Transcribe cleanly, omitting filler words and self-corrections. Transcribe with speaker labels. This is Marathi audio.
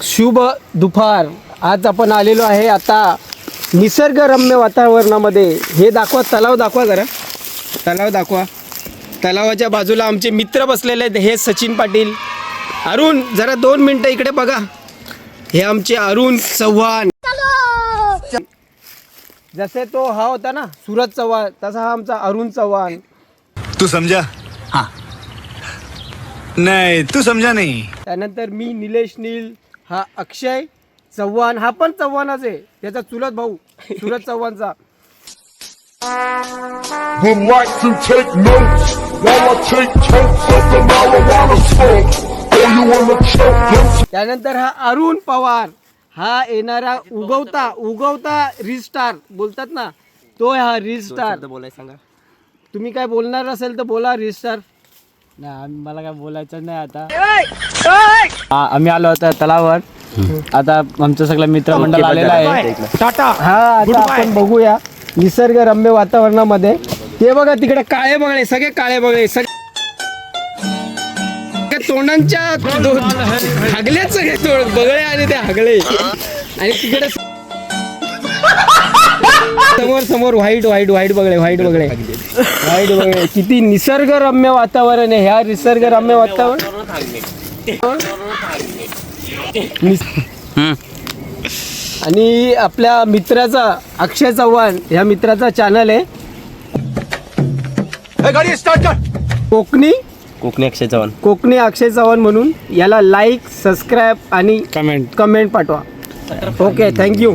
Speaker 1: शुभ दुपार. आज आपण आलेलो आहे आता निसर्गरम्य वातावरणामध्ये. हे दाखवा, तलाव दाखवा जरा, तलाव दाखवा. तलावाच्या बाजूला आमचे मित्र बसलेले आहेत. हे सचिन पाटील. अरुण जरा 2 मिनटं इकडे बघा. हे आमचे अरुण चव्हाण. जसे तो हा होता ना सूरज चव्हाण, तसा हा आमचा अरुण चव्हाण.
Speaker 2: तू समझा? हाँ. नहीं तू समझा नहीं.
Speaker 1: त्यानंतर मी निलेश नील. हा अक्षय चव्हाण, हा पण चव्हाणच आहे. त्याचा चुलत भाऊ Suraj चव्हाणचा.
Speaker 3: Would like to take notes while I take totes of the marijuana smoke. Oh, you wanna choke?
Speaker 1: त्यानंतर हा अरुण पवार. हा येणारा उगवता रिस्टार बोलतात ना, तो हा रिस्टार.
Speaker 4: बोलाय सांगा.
Speaker 1: तुम्ही काय बोलणार असेल तर बोला रिस्टार.
Speaker 4: नाही मला काय बोलायचं नाही आता. आम्ही आलो होतो तलावावर. आता आमचं सगळं मित्रमंडळ आलेलं आहे.
Speaker 1: टाटा. हा आता आपण बघूया निसर्गरम्य वातावरणामध्ये. ते बघा तिकडे काळे बगळे, सगळे काळे बगळे, सगळे तोंडांच्या हागलेच सगळे बगळे आणि ते हागले. आणि तिकडे समोर व्हाईट बगळे. किती निसर्गरम्य वातावरण आहे. ह्या निसर्गरम्य वातावरण आणि आपल्या मित्राचा अक्षय चव्हाण, ह्या मित्राचा चॅनल आहे
Speaker 2: गाडी स्टार्ट कर.
Speaker 1: कोकणी
Speaker 4: कोकणी
Speaker 1: अक्षय चव्हाण म्हणून. याला लाईक, सबस्क्राईब आणि कमेंट पाठवा. Okay, thank you.